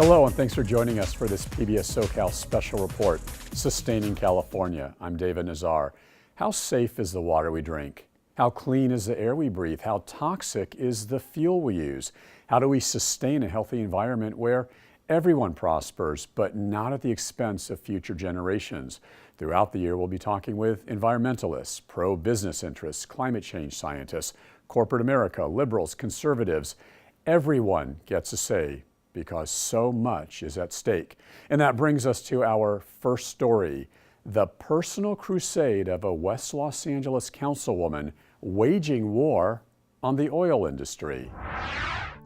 Hello, and thanks for joining us for this PBS SoCal special report, Sustaining California. I'm David Nazar. How safe is the water we drink? How clean is the air we breathe? How toxic is the fuel we use? How do we sustain a healthy environment where everyone prospers, but not at the expense of future generations? Throughout the year, we'll be talking with environmentalists, pro-business interests, climate change scientists, corporate America, liberals, conservatives. Everyone gets a say, because so much is at stake. And that brings us to our first story, the personal crusade of a West Los Angeles councilwoman waging war on the oil industry.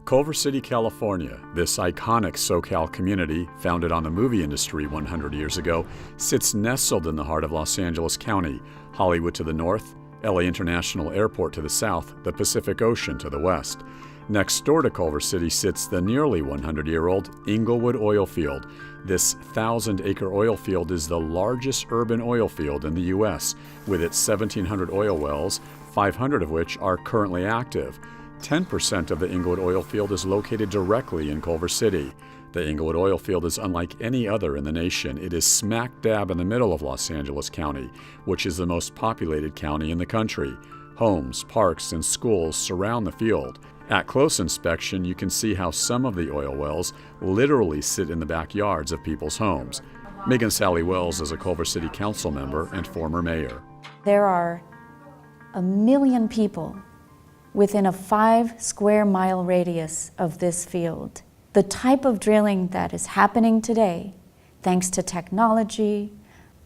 Culver City, California, this iconic SoCal community, founded on the movie industry 100 years ago, sits nestled in the heart of Los Angeles County, Hollywood to the north, LA International Airport to the south, the Pacific Ocean to the west. Next door to Culver City sits the nearly 100-year-old Inglewood oil field. This 1,000-acre oil field is the largest urban oil field in the U.S., with its 1,700 oil wells, 500 of which are currently active. 10% of the Inglewood oil field is located directly in Culver City. The Inglewood oil field is unlike any other in the nation. It is smack dab in the middle of Los Angeles County, which is the most populated county in the country. Homes, parks, and schools surround the field. At close inspection, you can see how some of the oil wells literally sit in the backyards of people's homes. Megan Sally Wells is a Culver City Council member and former mayor. There are 1 million people within a 5-square-mile radius of this field. The type of drilling that is happening today, thanks to technology,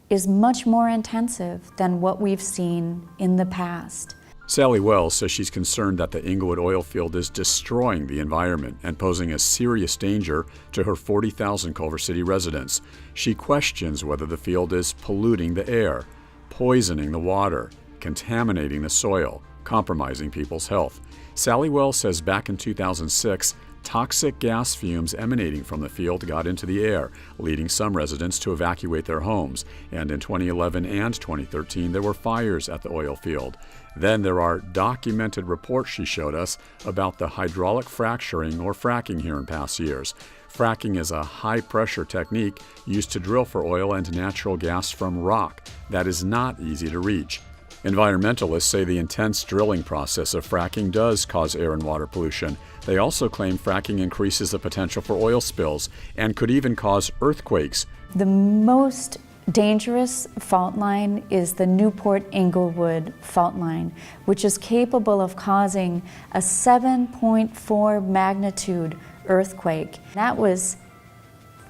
is much more intensive than what we've seen in the past. Sally Wells says she's concerned that the Inglewood oil field is destroying the environment and posing a serious danger to her 40,000 Culver City residents. She questions whether the field is polluting the air, poisoning the water, contaminating the soil, compromising people's health. Sally Wells says back in 2006, toxic gas fumes emanating from the field got into the air, leading some residents to evacuate their homes. And in 2011 and 2013, there were fires at the oil field. Then there are documented reports she showed us about the hydraulic fracturing or fracking here in past years. Fracking is a high-pressure technique used to drill for oil and natural gas from rock that is not easy to reach. Environmentalists say the intense drilling process of fracking does cause air and water pollution. They also claim fracking increases the potential for oil spills and could even cause earthquakes. The most dangerous fault line is the Newport-Inglewood fault line, which is capable of causing a 7.4 magnitude earthquake. That was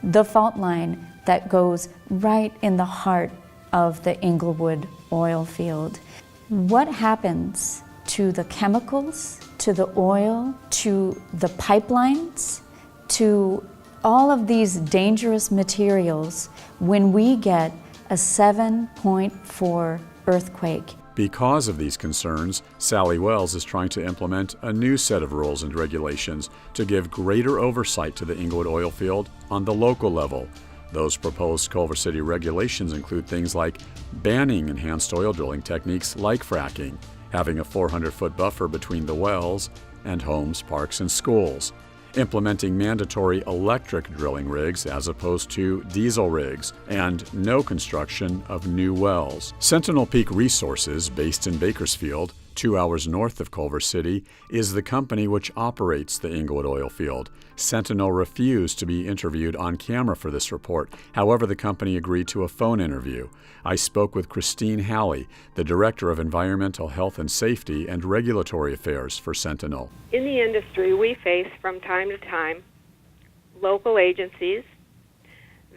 the fault line that goes right in the heart of the Inglewood oil field. What happens to the chemicals, to the oil, to the pipelines, to all of these dangerous materials when we get a 7.4 earthquake? Because of these concerns, Sally Wells is trying to implement a new set of rules and regulations to give greater oversight to the Inglewood oil field on the local level. Those proposed Culver City regulations include things like banning enhanced oil drilling techniques like fracking, having a 400-foot buffer between the wells and homes, parks, and schools, implementing mandatory electric drilling rigs as opposed to diesel rigs, and no construction of new wells. Sentinel Peak Resources, based in Bakersfield, 2 hours north of Culver City, is the company which operates the Inglewood oil field. Sentinel refused to be interviewed on camera for this report. However, the company agreed to a phone interview. I spoke with Christine Halley, the Director of Environmental Health and Safety and Regulatory Affairs for Sentinel. In the industry, we face from time to time local agencies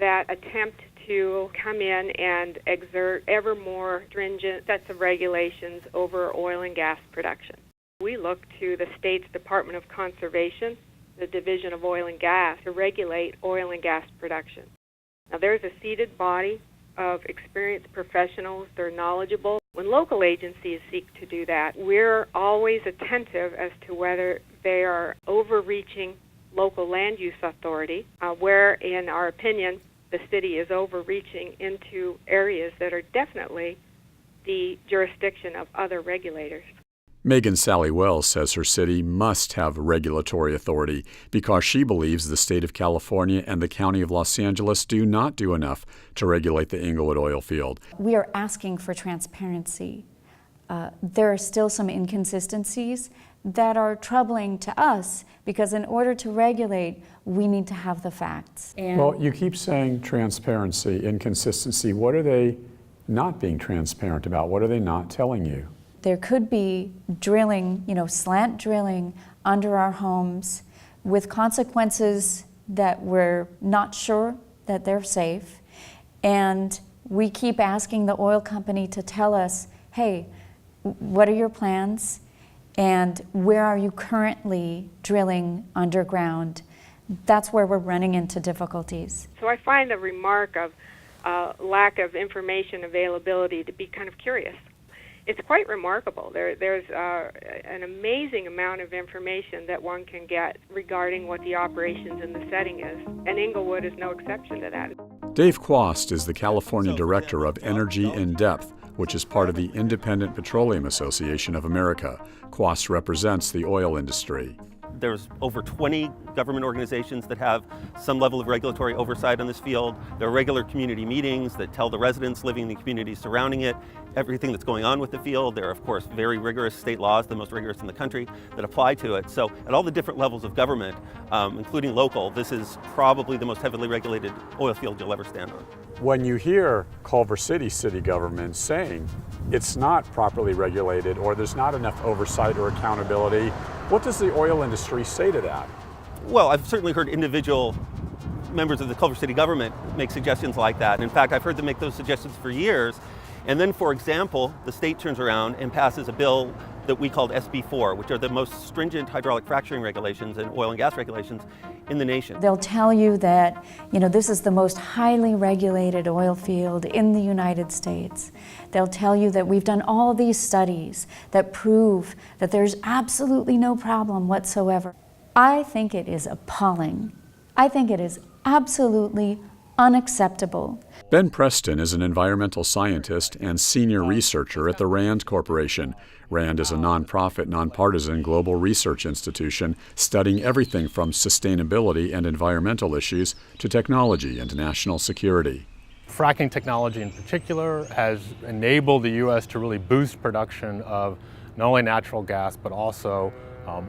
that attempt to come in and exert ever more stringent sets of regulations over oil and gas production. We look to the state's Department of Conservation, the Division of Oil and Gas, to regulate oil and gas production. Now, there's a seated body of experienced professionals. They're knowledgeable. When local agencies seek to do that, we're always attentive as to whether they are overreaching local land use authority, where, in our opinion, the city is overreaching into areas that are definitely the jurisdiction of other regulators. Megan Sally Wells says her city must have regulatory authority because she believes the state of California and the county of Los Angeles do not do enough to regulate the Inglewood oil field. We are asking for transparency. There are still some inconsistencies that are troubling to us because in order to regulate, we need to have the facts. Well, you keep saying transparency, inconsistency. What are they not being transparent about? What are they not telling you? There could be drilling, slant drilling under our homes with consequences that we're not sure that they're safe. And we keep asking the oil company to tell us, hey, what are your plans? And where are you currently drilling underground? That's where we're running into difficulties. So I find the remark of lack of information availability to be kind of curious. It's quite remarkable. There's an amazing amount of information that one can get regarding what the operations in the setting is, and Inglewood is no exception to that. Dave Quast is the California Director of Energy in Depth, which is part of the Independent Petroleum Association of America. Quast represents the oil industry. There's over 20 government organizations that have some level of regulatory oversight on this field. There are regular community meetings that tell the residents living in the communities surrounding it everything that's going on with the field. There are, of course, very rigorous state laws, the most rigorous in the country, that apply to it. So at all the different levels of government, including local, this is probably the most heavily regulated oil field you'll ever stand on. When you hear Culver City city government saying it's not properly regulated or there's not enough oversight or accountability, what does the oil industry say to that? Well, I've certainly heard individual members of the Culver City government make suggestions like that. And in fact, I've heard them make those suggestions for years. And then, for example, the state turns around and passes a bill that we called SB4, which are the most stringent hydraulic fracturing regulations and oil and gas regulations in the nation. They'll tell you that, this is the most highly regulated oil field in the United States. They'll tell you that we've done all these studies that prove that there's absolutely no problem whatsoever. I think it is appalling. I think it is absolutely unacceptable. Ben Preston is an environmental scientist and senior researcher at the RAND Corporation. RAND is a nonprofit, nonpartisan global research institution studying everything from sustainability and environmental issues to technology and national security. Fracking technology in particular has enabled the U.S. to really boost production of not only natural gas but also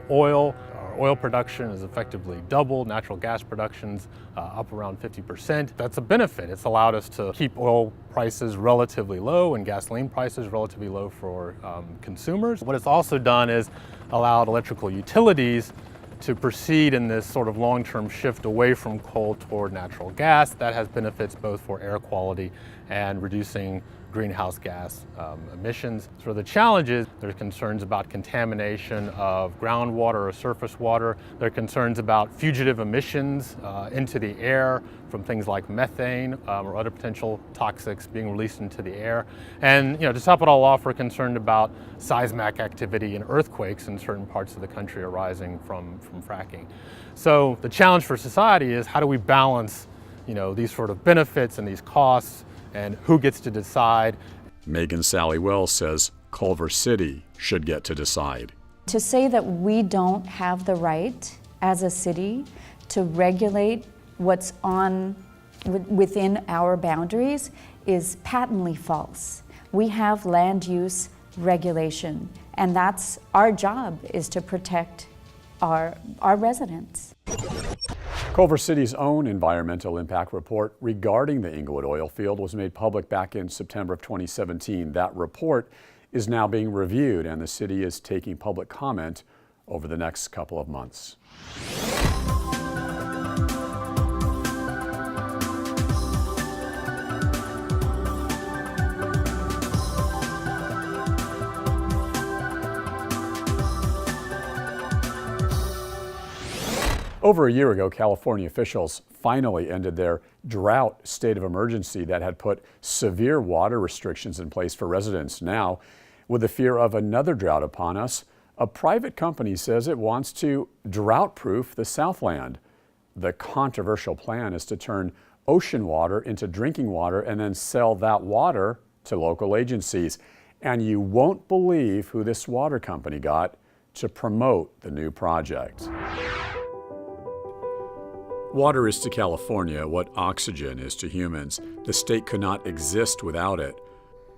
oil. Our oil production is effectively doubled, natural gas production's up around 50%. That's a benefit. It's allowed us to keep oil prices relatively low and gasoline prices relatively low for consumers. What it's also done is allowed electrical utilities to proceed in this sort of long-term shift away from coal toward natural gas. That has benefits both for air quality and reducing greenhouse gas emissions. So the challenge is there's concerns about contamination of groundwater or surface water. There are concerns about fugitive emissions into the air from things like methane or other potential toxics being released into the air. And to top it all off, we're concerned about seismic activity and earthquakes in certain parts of the country arising from fracking. So the challenge for society is how do we balance these sort of benefits and these costs, and who gets to decide? Megan Sally Wells says Culver City should get to decide. To say that we don't have the right as a city to regulate what's within our boundaries is patently false. We have land use regulation, and that's our job, is to protect our residents. Culver City's own environmental impact report regarding the Inglewood oil field was made public back in September of 2017. That report is now being reviewed, and the city is taking public comment over the next couple of months. Over a year ago, California officials finally ended their drought state of emergency that had put severe water restrictions in place for residents. Now, with the fear of another drought upon us, a private company says it wants to drought-proof the Southland. The controversial plan is to turn ocean water into drinking water and then sell that water to local agencies. And you won't believe who this water company got to promote the new project. Water is to California what oxygen is to humans. The state could not exist without it.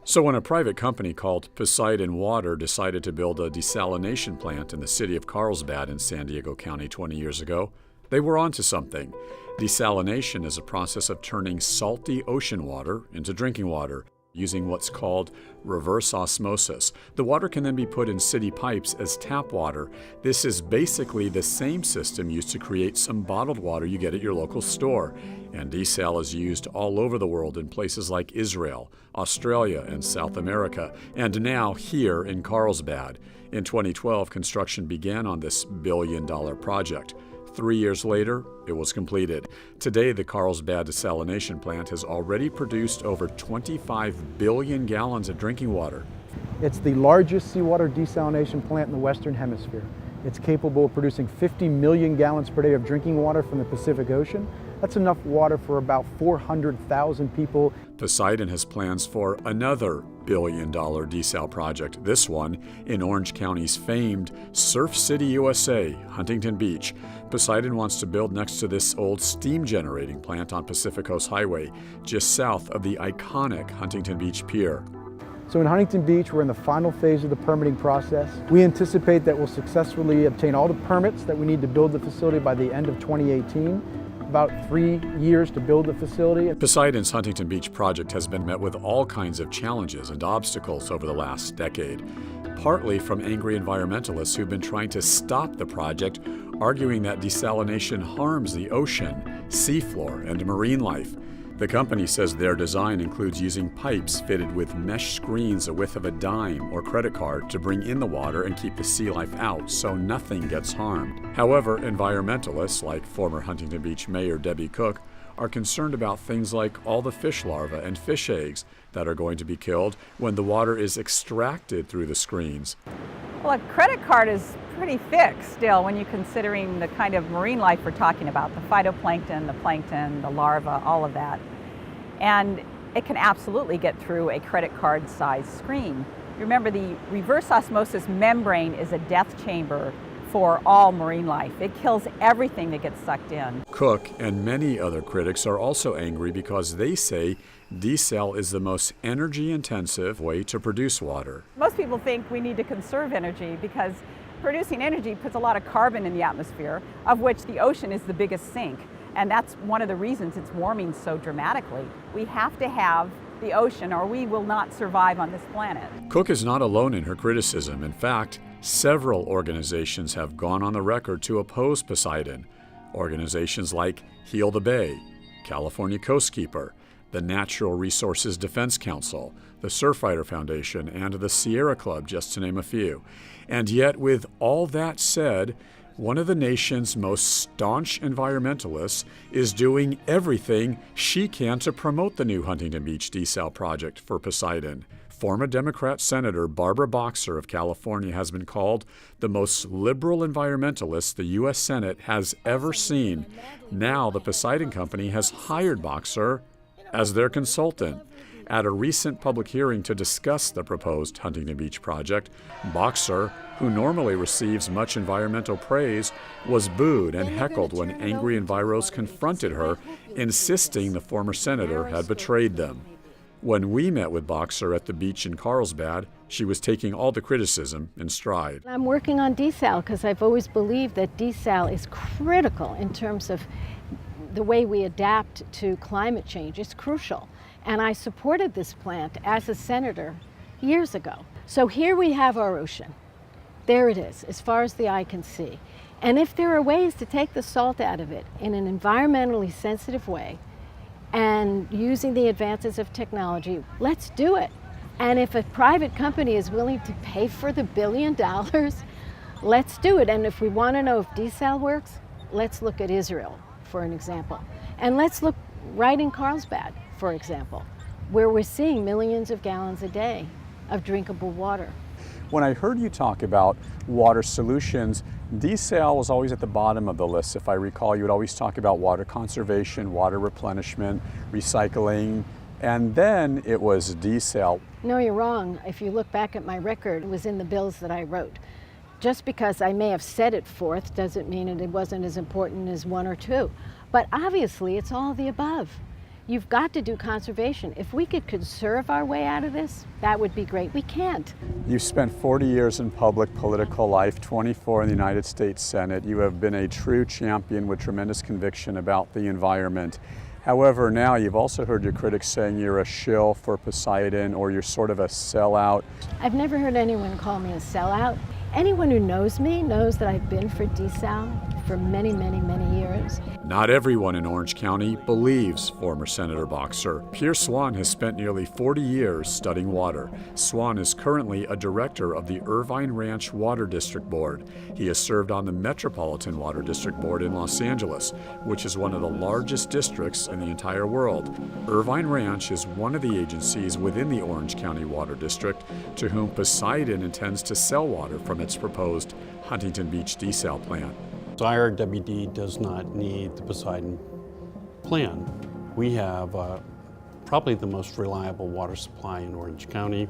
So when a private company called Poseidon Water decided to build a desalination plant in the city of Carlsbad in San Diego County 20 years ago, they were onto something. Desalination is a process of turning salty ocean water into drinking water, using what's called reverse osmosis. The water can then be put in city pipes as tap water. This is basically the same system used to create some bottled water you get at your local store. And desal is used all over the world in places like Israel, Australia, and South America, and now here in Carlsbad. In 2012, construction began on this billion-dollar project. 3 years later, it was completed. Today, the Carlsbad desalination plant has already produced over 25 billion gallons of drinking water. It's the largest seawater desalination plant in the Western Hemisphere. It's capable of producing 50 million gallons per day of drinking water from the Pacific Ocean. That's enough water for about 400,000 people. Poseidon has plans for another billion-dollar desal project, this one in Orange County's famed Surf City, USA, Huntington Beach. Poseidon wants to build next to this old steam-generating plant on Pacific Coast Highway, just south of the iconic Huntington Beach Pier. So in Huntington Beach, we're in the final phase of the permitting process. We anticipate that we'll successfully obtain all the permits that we need to build the facility by the end of 2018. About 3 years to build the facility. Poseidon's Huntington Beach project has been met with all kinds of challenges and obstacles over the last decade, partly from angry environmentalists who've been trying to stop the project, arguing that desalination harms the ocean, seafloor, and marine life. The company says their design includes using pipes fitted with mesh screens a width of a dime or credit card to bring in the water and keep the sea life out so nothing gets harmed. However, environmentalists like former Huntington Beach Mayor Debbie Cook are concerned about things like all the fish larvae and fish eggs that are going to be killed when the water is extracted through the screens. Well, a credit card is pretty thick still when you're considering the kind of marine life we're talking about, the phytoplankton, the plankton, the larvae, all of that. And it can absolutely get through a credit card size screen. Remember, the reverse osmosis membrane is a death chamber for all marine life. It kills everything that gets sucked in. Cook and many other critics are also angry because they say desal is the most energy-intensive way to produce water. Most people think we need to conserve energy because producing energy puts a lot of carbon in the atmosphere, of which the ocean is the biggest sink. And that's one of the reasons it's warming so dramatically. We have to have the ocean or we will not survive on this planet. Cook is not alone in her criticism. In fact, several organizations have gone on the record to oppose Poseidon. Organizations like Heal the Bay, California Coastkeeper, the Natural Resources Defense Council, the Surfrider Foundation, and the Sierra Club, just to name a few. And yet, with all that said, one of the nation's most staunch environmentalists is doing everything she can to promote the new Huntington Beach desal project for Poseidon. Former Democrat Senator Barbara Boxer of California has been called the most liberal environmentalist the U.S. Senate has ever seen. Now the Poseidon Company has hired Boxer as their consultant. At a recent public hearing to discuss the proposed Huntington Beach project, Boxer, who normally receives much environmental praise, was booed and heckled when angry enviros confronted her, insisting the former senator had betrayed them. When we met with Boxer at the beach in Carlsbad, she was taking all the criticism in stride. I'm working on desal because I've always believed that desal is critical in terms of the way we adapt to climate change. It's crucial. And I supported this plant as a senator years ago. So here we have our ocean. There it is, as far as the eye can see. And if there are ways to take the salt out of it in an environmentally sensitive way and using the advances of technology, let's do it. And if a private company is willing to pay for the $1 billion, let's do it. And if we want to know if desal works, let's look at Israel, for an example. And let's look right in Carlsbad, for example, where we're seeing millions of gallons a day of drinkable water. When I heard you talk about water solutions, desal was always at the bottom of the list. If I recall, you would always talk about water conservation, water replenishment, recycling, And then it was Desal. No, you're wrong. If you look back at my record, it was in the bills that I wrote. Just because I may have set it forth doesn't mean it wasn't as important as one or two. But obviously, it's all the above. You've got to do conservation. If we could conserve our way out of this, that would be great. We can't. You've spent 40 years in public political life, 24 in the United States Senate. You have been a true champion with tremendous conviction about the environment. However, now you've also heard your critics saying you're a shill for Poseidon or you're sort of a sellout. I've never heard anyone call me a sellout. Anyone who knows me knows that I've been for Desal for many, many, many years. Not everyone in Orange County believes former Senator Boxer. Pierre Swan has spent nearly 40 years studying water. Swan is currently a director of the Irvine Ranch Water District Board. He has served on the Metropolitan Water District Board in Los Angeles, which is one of the largest districts in the entire world. Irvine Ranch is one of the agencies within the Orange County Water District to whom Poseidon intends to sell water from its proposed Huntington Beach desal plant. IRWD does not need the Poseidon plan. We have probably the most reliable water supply in Orange County.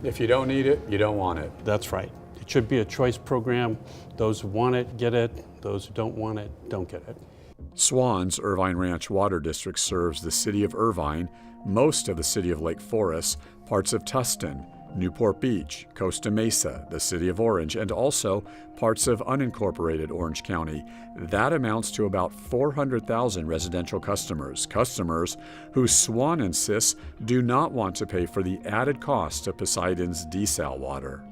If you don't need it, you don't want it. That's right. It should be a choice program. Those who want it, get it. Those who don't want it, don't get it. Swan's Irvine Ranch Water District serves the city of Irvine, most of the city of Lake Forest, parts of Tustin, Newport Beach, Costa Mesa, the city of Orange, and also parts of unincorporated Orange County. That amounts to about 400,000 residential customers who Swan insists do not want to pay for the added cost of Poseidon's desal water.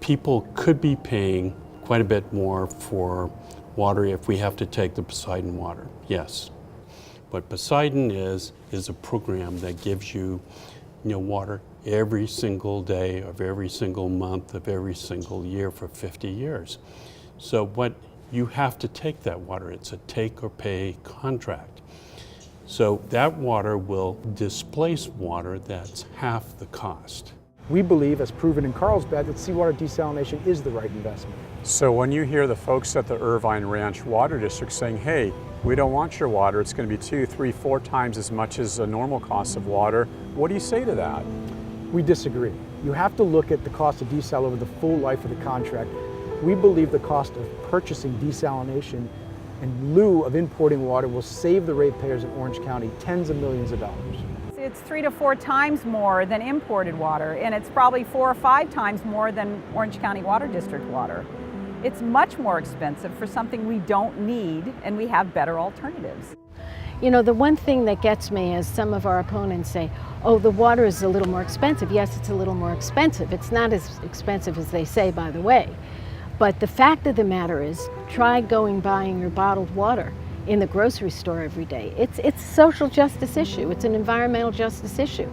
People could be paying quite a bit more for water if we have to take the Poseidon water, yes. But Poseidon is a program that gives you water every single day of every single month of every single year for 50 years. So what you have to take that water, it's a take or pay contract. So that water will displace water that's half the cost. We believe, as proven in Carlsbad, that seawater desalination is the right investment. So when you hear the folks at the Irvine Ranch Water District saying, hey, we don't want your water, it's going to be 2, 3, 4 times as much as a normal cost of water, what do you say to that? We disagree. You have to look at the cost of desal over the full life of the contract. We believe the cost of purchasing desalination in lieu of importing water will save the ratepayers in Orange County tens of millions of dollars. It's 3 to 4 times more than imported water, and it's probably 4 or 5 times more than Orange County Water District water. It's much more expensive for something we don't need, and we have better alternatives. The one thing that gets me is some of our opponents say, oh, the water is a little more expensive. Yes, it's a little more expensive. It's not as expensive as they say, by the way. But the fact of the matter is, try buying your bottled water in the grocery store every day. It's a social justice issue. It's an environmental justice issue.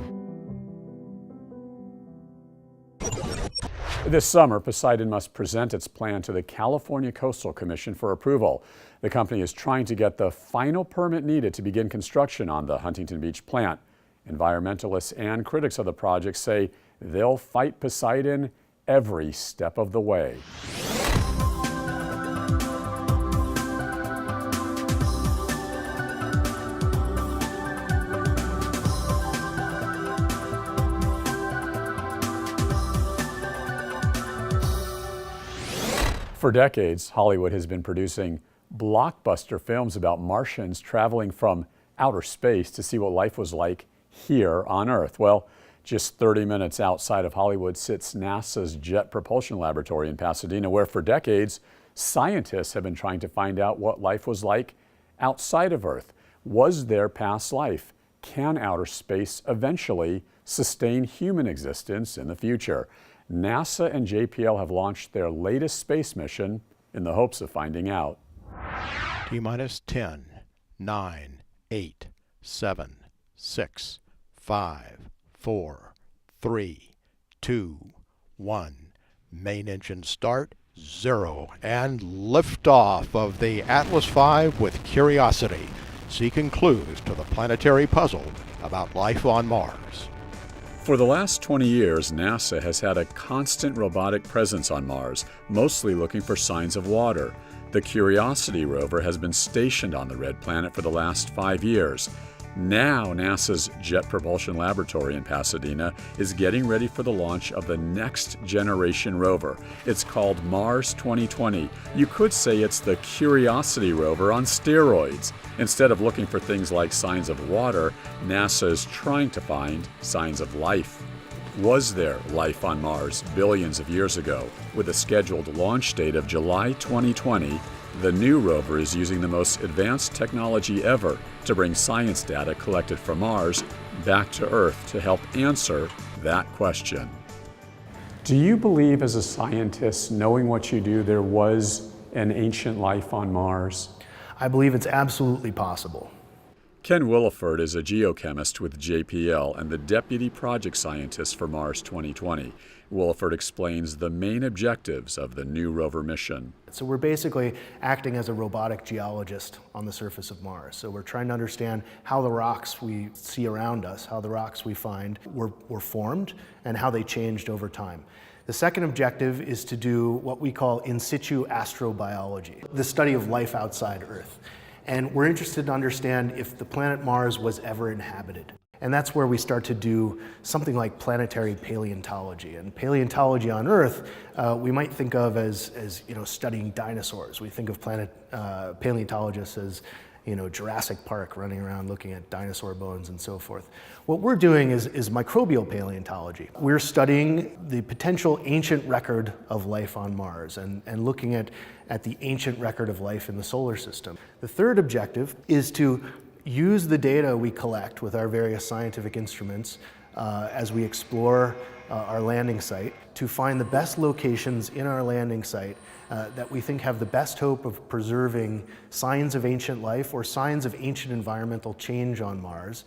This summer, Poseidon must present its plan to the California Coastal Commission for approval. The company is trying to get the final permit needed to begin construction on the Huntington Beach plant. Environmentalists and critics of the project say they'll fight Poseidon every step of the way. For decades, Hollywood has been producing blockbuster films about Martians traveling from outer space to see what life was like here on Earth. Well, just 30 minutes outside of Hollywood sits NASA's Jet Propulsion Laboratory in Pasadena, where for decades, scientists have been trying to find out what life was like outside of Earth. Was there past life? Can outer space eventually sustain human existence in the future? NASA and JPL have launched their latest space mission in the hopes of finding out. T-minus 10, 9, 8, 7, 6, 5, 4, 3, 2, 1. Main engine start, 0. And liftoff of the Atlas V with Curiosity, seeking clues to the planetary puzzle about life on Mars. For the last 20 years, NASA has had a constant robotic presence on Mars, mostly looking for signs of water. The Curiosity rover has been stationed on the red planet for the last 5 years. Now, NASA's Jet Propulsion Laboratory in Pasadena is getting ready for the launch of the next generation rover. It's called Mars 2020. You could say it's the Curiosity rover on steroids. Instead of looking for things like signs of water, NASA is trying to find signs of life. Was there life on Mars billions of years ago? With a scheduled launch date of July 2020, the new rover is using the most advanced technology ever to bring science data collected from Mars back to Earth to help answer that question. Do you believe, as a scientist, knowing what you do, there was an ancient life on Mars? I believe it's absolutely possible. Ken Williford is a geochemist with JPL and the deputy project scientist for Mars 2020. Williford explains the main objectives of the new rover mission. So we're basically acting as a robotic geologist on the surface of Mars. So we're trying to understand how the rocks we see around us, how the rocks we find were formed, and how they changed over time. The second objective is to do what we call in situ astrobiology, the study of life outside Earth. And we're interested to understand if the planet Mars was ever inhabited. And that's where we start to do something like planetary paleontology. And paleontology on Earth, we might think of as studying dinosaurs. We think of paleontologists as Jurassic Park running around looking at dinosaur bones and so forth. What we're doing is microbial paleontology. We're studying the potential ancient record of life on Mars and looking at the ancient record of life in the solar system. The third objective is to use the data we collect with our various scientific instruments as we explore our landing site to find the best locations in our landing site that we think have the best hope of preserving signs of ancient life or signs of ancient environmental change on Mars.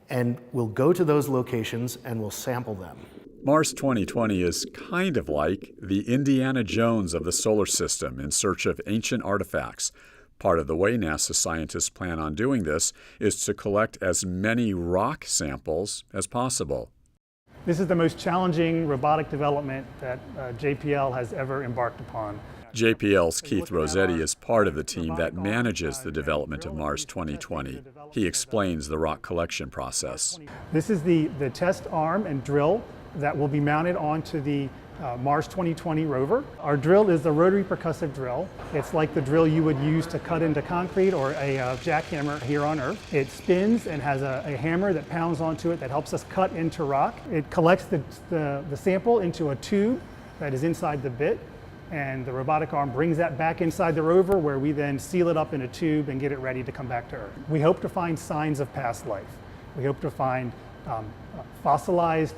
And we'll go to those locations and we'll sample them. Mars 2020 is kind of like the Indiana Jones of the solar system in search of ancient artifacts. Part of the way NASA scientists plan on doing this is to collect as many rock samples as possible. This is the most challenging robotic development that JPL has ever embarked upon. JPL's Keith Rossetti is part of the team that manages the development of Mars 2020. He explains the rock collection process. This is the test arm and drill that will be mounted onto the Mars 2020 rover. Our drill is the rotary percussive drill. It's like the drill you would use to cut into concrete or a jackhammer here on Earth. It spins and has a hammer that pounds onto it that helps us cut into rock. It collects the sample into a tube that is inside the bit, and the robotic arm brings that back inside the rover, where we then seal it up in a tube and get it ready to come back to Earth. We hope to find signs of past life. We hope to find fossilized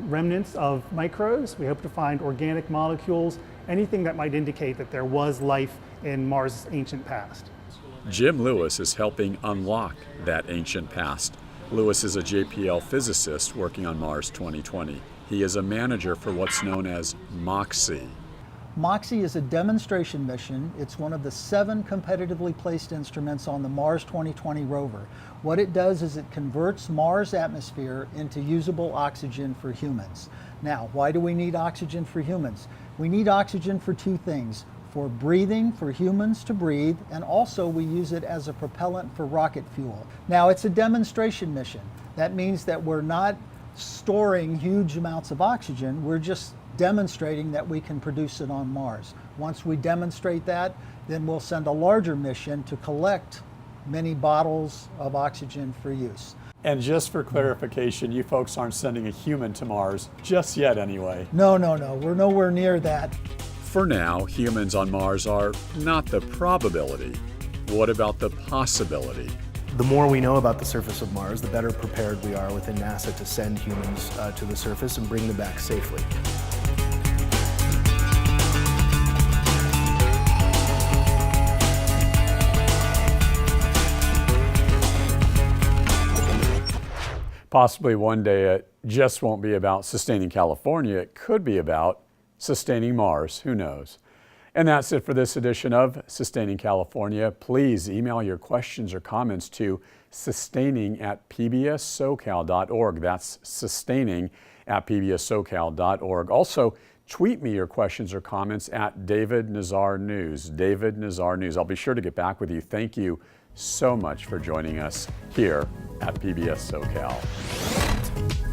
remnants of microbes. We hope to find organic molecules, anything that might indicate that there was life in Mars' ancient past. Jim Lewis is helping unlock that ancient past. Lewis is a JPL physicist working on Mars 2020. He is a manager for what's known as MOXIE. MOXIE is a demonstration mission. It's one of the 7 competitively placed instruments on the Mars 2020 rover. What it does is it converts Mars' atmosphere into usable oxygen for humans. Now, why do we need oxygen for humans? We need oxygen for 2 things: for breathing, for humans to breathe, and also we use it as a propellant for rocket fuel. Now, it's a demonstration mission. That means that we're not storing huge amounts of oxygen, we're just demonstrating that we can produce it on Mars. Once we demonstrate that, then we'll send a larger mission to collect many bottles of oxygen for use. And just for clarification, you folks aren't sending a human to Mars, just yet anyway. No, we're nowhere near that. For now, humans on Mars are not the probability. What about the possibility? The more we know about the surface of Mars, the better prepared we are within NASA to send humans to the surface and bring them back safely. Possibly one day it just won't be about sustaining California. It could be about sustaining Mars. Who knows? And that's it for this edition of Sustaining California. Please email your questions or comments to sustaining@pbssocal.org. That's sustaining@pbssocal.org. Also, tweet me your questions or comments at DavidNazarNews. DavidNazarNews. I'll be sure to get back with you. Thank you so much for joining us here at PBS SoCal.